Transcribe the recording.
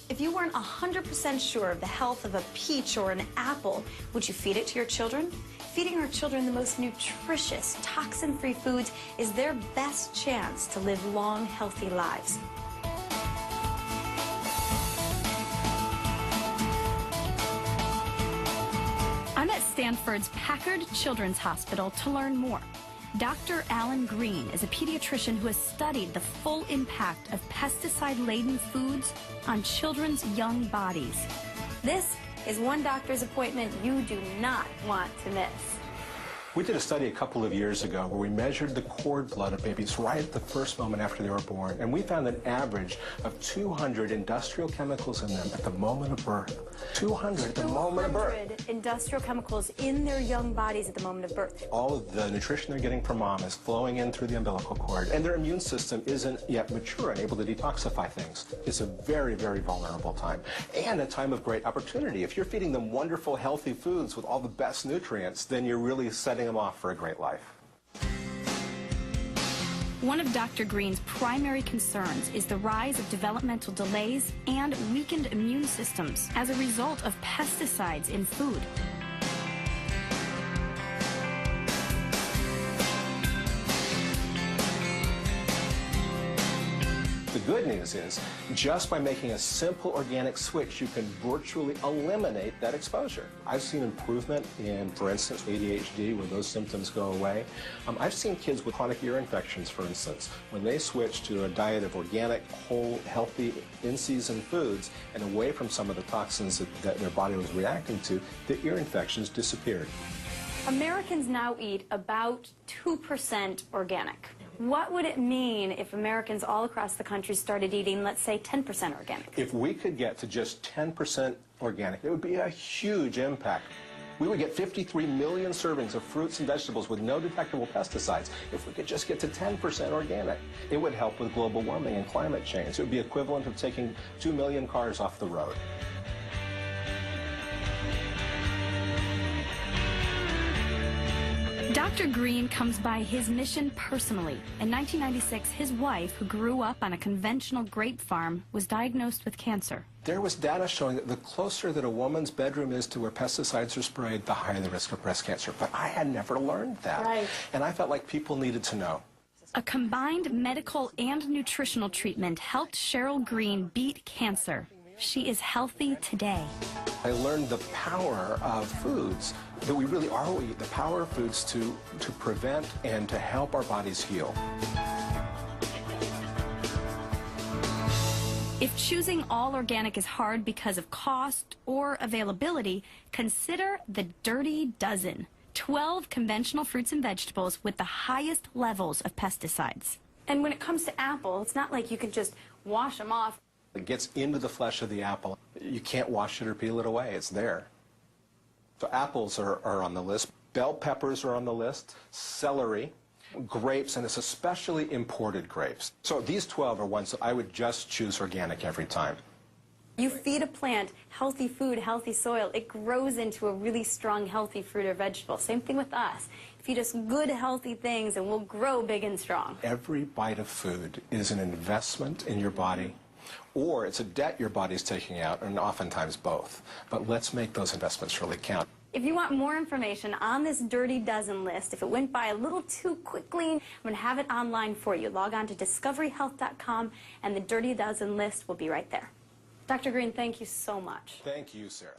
If you weren't 100% sure of the health of a peach or an apple, would you feed it to your children? Feeding our children the most nutritious, toxin-free foods is their best chance to live long, healthy lives. I'm at Stanford's Packard Children's Hospital to learn more. Dr. Alan Green is a pediatrician who has studied the full impact of pesticide-laden foods on children's young bodies. This is one doctor's appointment you do not want to miss. We did a study a couple of years ago where we measured the cord blood of babies right at the first moment after they were born, and we found an average of 200 industrial chemicals in them at the moment of birth. 200 at the moment of birth. 200 industrial chemicals in their young bodies at the moment of birth. All of the nutrition they're getting from mom is flowing in through the umbilical cord, and their immune system isn't yet mature and able to detoxify things. It's a very, very vulnerable time, and a time of great opportunity. If you're feeding them wonderful, healthy foods with all the best nutrients, then you're really setting them off for a great life. One of Dr. Green's primary concerns is the rise of developmental delays and weakened immune systems as a result of pesticides in food. The good news is, just by making a simple organic switch, you can virtually eliminate that exposure. I've seen improvement in, for instance, ADHD, where those symptoms go away. I've seen kids with chronic ear infections, for instance, when they switch to a diet of organic, whole, healthy, in-season foods and away from some of the toxins that their body was reacting to, the ear infections disappeared. Americans now eat about 2% organic. What would it mean if Americans all across the country started eating, let's say, 10% organic? If we could get to just 10% organic, it would be a huge impact. We would get 53 million servings of fruits and vegetables with no detectable pesticides. If we could just get to 10% organic, it would help with global warming and climate change. It would be equivalent of taking 2 million cars off the road. Dr. Green comes by his mission personally. In 1996, his wife, who grew up on a conventional grape farm, was diagnosed with cancer. There was data showing that the closer that a woman's bedroom is to where pesticides are sprayed, the higher the risk of breast cancer. But I had never learned that. Right. And I felt like people needed to know. A combined medical and nutritional treatment helped Cheryl Green beat cancer. She is healthy today. I learned the power of foods, that we really are what we eat, the power of foods to prevent and to help our bodies heal. If choosing all organic is hard because of cost or availability, consider the Dirty Dozen. 12 conventional fruits and vegetables with the highest levels of pesticides. And when it comes to apple, it's not like you can just wash them off. It gets into the flesh of the apple. You can't wash it or peel it away. It's there. So apples are on the list. Bell peppers are on the list. Celery, grapes, and it's especially imported grapes. So these 12 are ones that I would just choose organic every time. You feed a plant healthy food, healthy soil, it grows into a really strong, healthy fruit or vegetable. Same thing with us. Feed us good, healthy things and we'll grow big and strong. Every bite of food is an investment in your body, or it's a debt your body's taking out, and oftentimes both. But let's make those investments really count. If you want more information on this Dirty Dozen list, if it went by a little too quickly, I'm going to have it online for you. Log on to discoveryhealth.com and the Dirty Dozen list will be right there. Dr. Green, thank you so much. Thank you, Sarah.